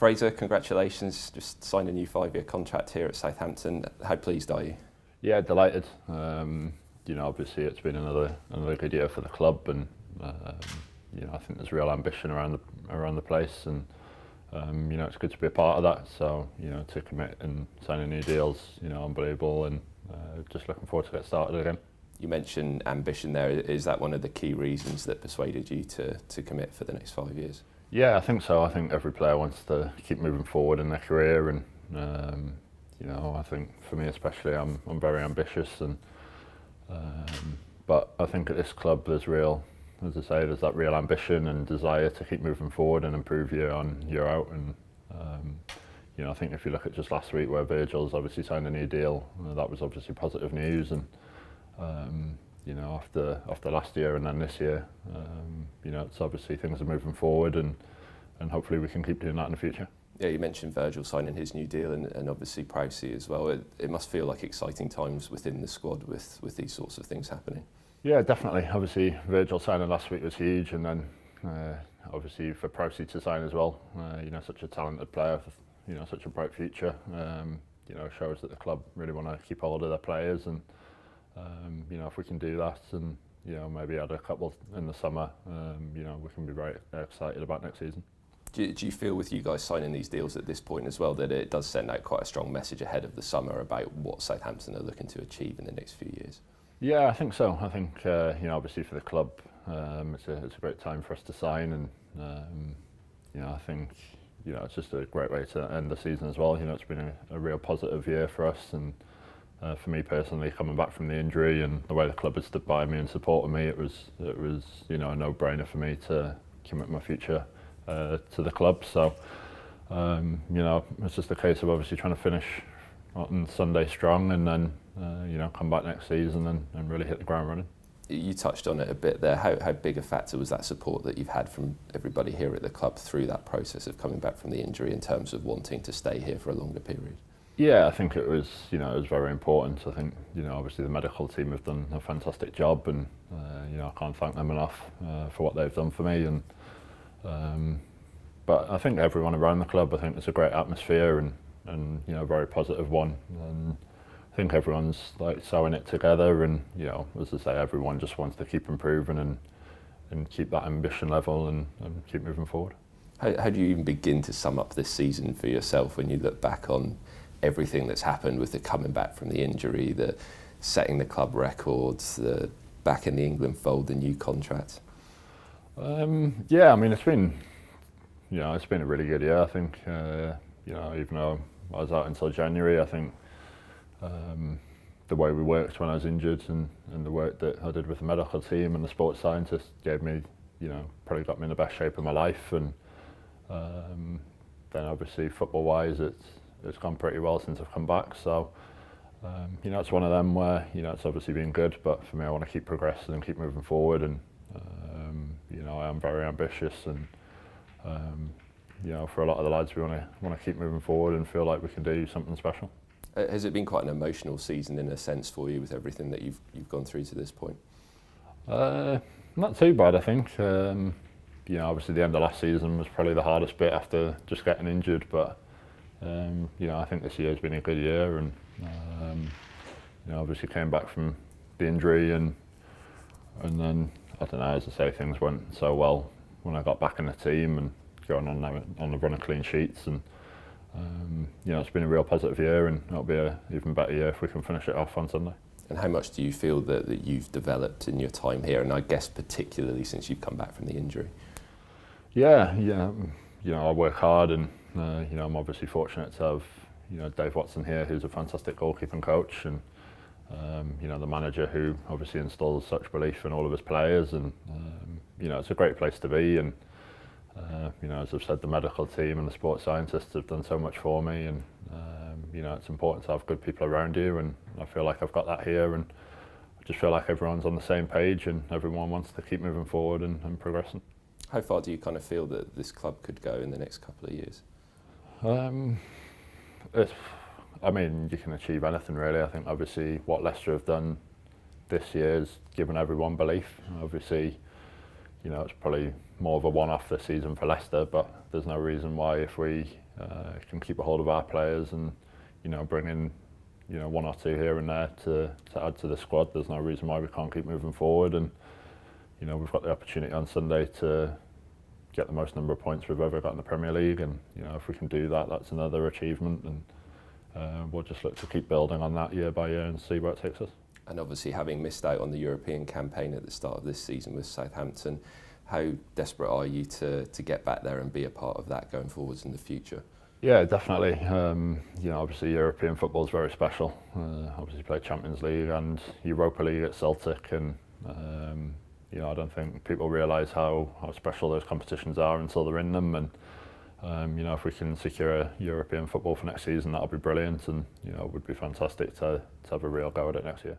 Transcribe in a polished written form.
Fraser, congratulations, just signed a new 5-year contract here at Southampton. How pleased are you? Yeah, delighted. Obviously it's been another good year for the club, and I think there's real ambition around the place, and it's good to be a part of that. So to commit and sign a new deals, unbelievable, and just looking forward to get started again. You mentioned ambition there. Is that one of the key reasons that persuaded you to commit for the next 5 years? Yeah, I think so. I think every player wants to keep moving forward in their career, and I think for me especially, I'm very ambitious, and but I think at this club there's that real ambition and desire to keep moving forward and improve year on, year out. And I think if you look at just last week where Virgil's obviously signed a new deal, that was obviously positive news. And after last year and then this year, it's obviously things are moving forward, and hopefully we can keep doing that in the future. Yeah, you mentioned Virgil signing his new deal, and obviously Pricey as well. It must feel like exciting times within the squad with these sorts of things happening. Yeah, definitely. Obviously Virgil signing last week was huge, and then obviously for Pricey to sign as well. Such a talented player, such a bright future. Shows that the club really want to keep hold of their players, and if we can do that, and maybe add a couple in the summer, we can be very excited about next season. Do you feel with you guys signing these deals at this point as well that it does send out quite a strong message ahead of the summer about what Southampton are looking to achieve in the next few years? Yeah, I think so. I think obviously for the club, it's a great time for us to sign, and I think it's just a great way to end the season as well. It's been a real positive year for us, and for me personally, coming back from the injury and the way the club has stood by me and supported me, it was a no-brainer for me to commit my future to the club. So it's just a case of obviously trying to finish on Sunday strong, and then come back next season and really hit the ground running. You touched on it a bit there. How big a factor was that support that you've had from everybody here at the club through that process of coming back from the injury in terms of wanting to stay here for a longer period? Yeah, I think it was very important. I think obviously the medical team have done a fantastic job, and I can't thank them enough for what they've done for me. And but I think everyone around the club, I think it's a great atmosphere, and a very positive one. And I think everyone's like sewing it together, and as I say, everyone just wants to keep improving and keep that ambition level and keep moving forward. How do you even begin to sum up this season for yourself when you look back on everything that's happened with the coming back from the injury, the setting the club records, the back in the England fold, the new contract? Yeah, I mean it's been a really good year. I think even though I was out until January, I think the way we worked when I was injured, and the work that I did with the medical team and the sports scientists gave me, probably got me in the best shape of my life. And then obviously football-wise, it's gone pretty well since I've come back. So it's one of them where it's obviously been good, but for me, I want to keep progressing and keep moving forward. And I am very ambitious, and for a lot of the lads, we want to keep moving forward and feel like we can do something special. Has it been quite an emotional season in a sense for you with everything that you've gone through to this point? Not too bad, I think. Obviously the end of last season was probably the hardest bit after just getting injured, but I think this year's been a good year, and obviously came back from the injury, and then I don't know, as I say, things went so well when I got back in the team and going on the run of clean sheets, and it's been a real positive year, and it'll be an even better year if we can finish it off on Sunday. And how much do you feel that you've developed in your time here, and I guess particularly since you've come back from the injury? Yeah, I work hard, and I'm obviously fortunate to have Dave Watson here, who's a fantastic goalkeeping coach, and the manager who obviously instills such belief in all of his players, and it's a great place to be. And as I've said, the medical team and the sports scientists have done so much for me, and it's important to have good people around you, and I feel like I've got that here, and I just feel like everyone's on the same page, and everyone wants to keep moving forward and progressing. How far do you kind of feel that this club could go in the next couple of years? You can achieve anything really. I think obviously what Leicester have done this year has given everyone belief. Obviously, it's probably more of a one-off this season for Leicester, but there's no reason why if we can keep a hold of our players and, bring in, one or two here and there to add to the squad. There's no reason why we can't keep moving forward, and we've got the opportunity on Sunday to get the most number of points we've ever got in the Premier League, and if we can do that, that's another achievement, and we'll just look to keep building on that year by year and see where it takes us. And obviously, having missed out on the European campaign at the start of this season with Southampton, how desperate are you to get back there and be a part of that going forwards in the future? Yeah, definitely. Obviously European football is very special. Obviously played Champions League and Europa League at Celtic, and I don't think people realise how special those competitions are until they're in them. And if we can secure European football for next season, that'll be brilliant, and it would be fantastic to have a real go at it next year.